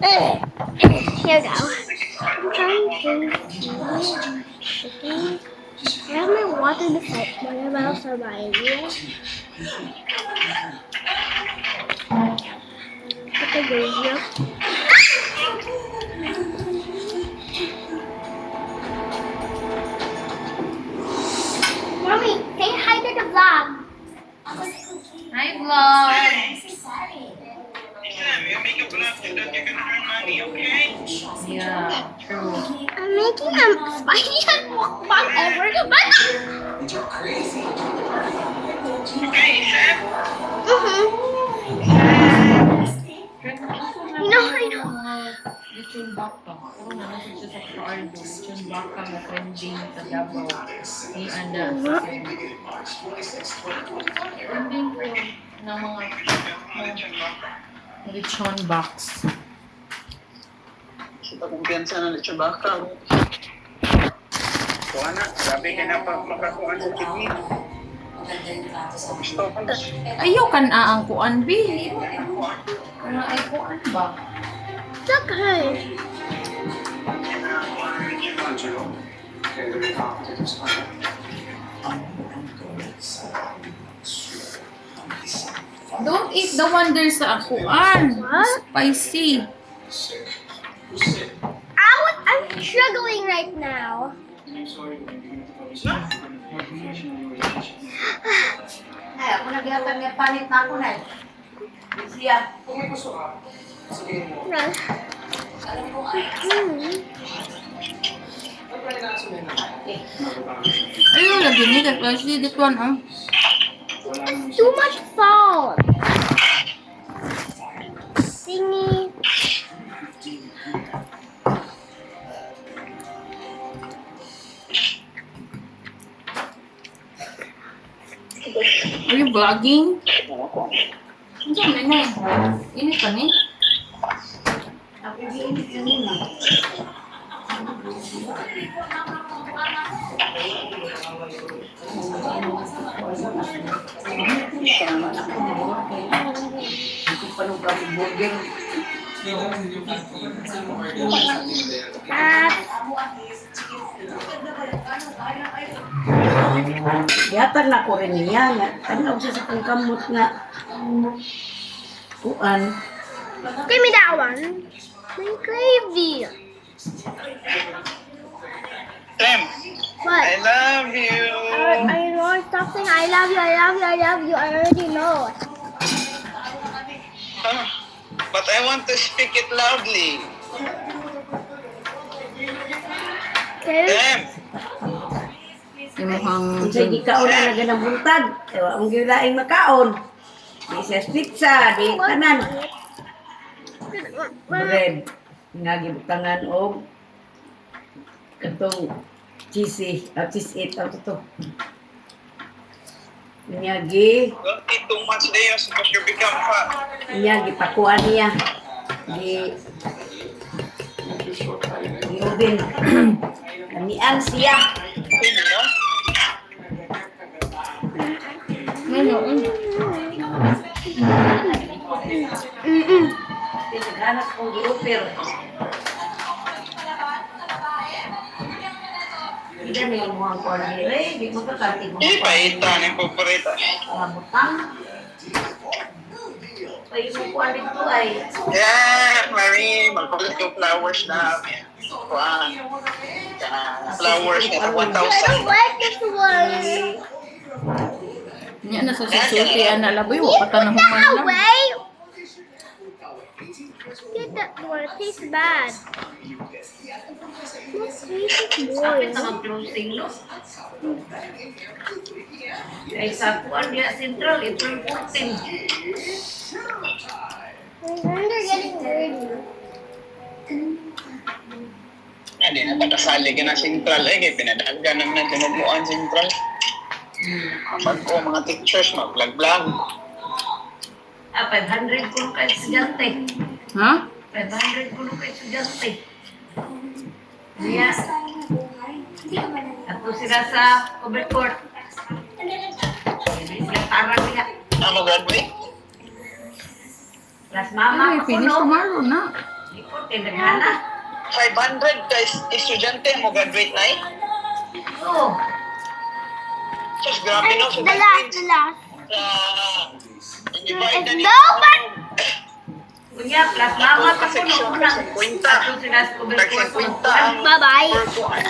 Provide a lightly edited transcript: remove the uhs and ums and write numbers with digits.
Here we go. Trying to chicken. I have my water beside me, but I'll survive. Yeah. Put the radio. Mommy, say hi to the vlog. Hi, vlog! You make a vlog so that you can earn money, okay? Yeah, true. I'm making a spicy mukbang ever. What? Okay, chef. You know, I know. Lechon baka. Kung ano siya sa Cardo, lechon baka na trending sa Davao. Ni Anda. Trending po ng mga lechon box. Ito kumpiyansa na lechon baka. Kuha na, sabi ka na pa makakuha sa kidney. Gusto ko. Ayaw kan ang kuan, B. Ano ay kuan ba? It's okay. Don't eat the wonder sa kuan. What? Spicy. I'm struggling right now. Ay, ako nag-ihatag niya panit na ako na. Siya. Ayaw lagi ni kasi this one, ah. It's too much salt. Thingy. Are you vlogging? Ano sa na Init pa ni? Ako giinit kanina. Ako panugang burger. Yatag na ko rin niya. Tanaw siya sa kong kamot nga. Kuan. Give me that one. My gravy. Tem, What? I love you. I know. Stop saying I love you. I love you. I love you. I already know. But I want to speak it loudly. Okay. Tem, Imuhang Kung sa'yo gikaon na naga ng buntag, ewa ang gilaing makaon. Di siya pizza, di tanan. Bread. Nga gibutangan o katong cheese it, to. Niya don't eat too much there because you become fat. gipakuan niya. Oven. Kamian siya. Hindi, no? ngayon. Pinaghanap kong gi-offer. Hindi na yung mga cornere, di mo kakantig mo. Hindi pa ita ng paborita. Butang. Pwede mo kuha dito ay. Yeah, Marie, magpalit yung flowers na. Kuha. Flowers na I 1,000. don't like this one. Nya na sa susulti ana laboy wa pa tanang Get human that lang. away. Get that one. It tastes bad. What tastes Kapit na boy? mag-closing, no? Ay, sa kuwan niya, Central, April 14. My hands are getting dirty. Hindi na patasali ka na Central. Eh, pinadagan naman na tinubuan Central. Kapag ko mga teachers, mag-vlog-vlog. 500 kuno kay estudyante. Ha? 500 kuno kay estudyante. Niya. Ato sila sa cover court. Hindi sila tarang niya. Mag-graduate? Plus mama Ay, ko finish no. tomorrow na. Di ko kay daghana. 500 ka estudyante mo graduate na eh. Oo. Sus, grabe no. So, The last. divide na It's ni- no but Kunya, plus mama pa ko Section nung unang. 50. Ato sila sa Section 50 ang Bye-bye. per kuan.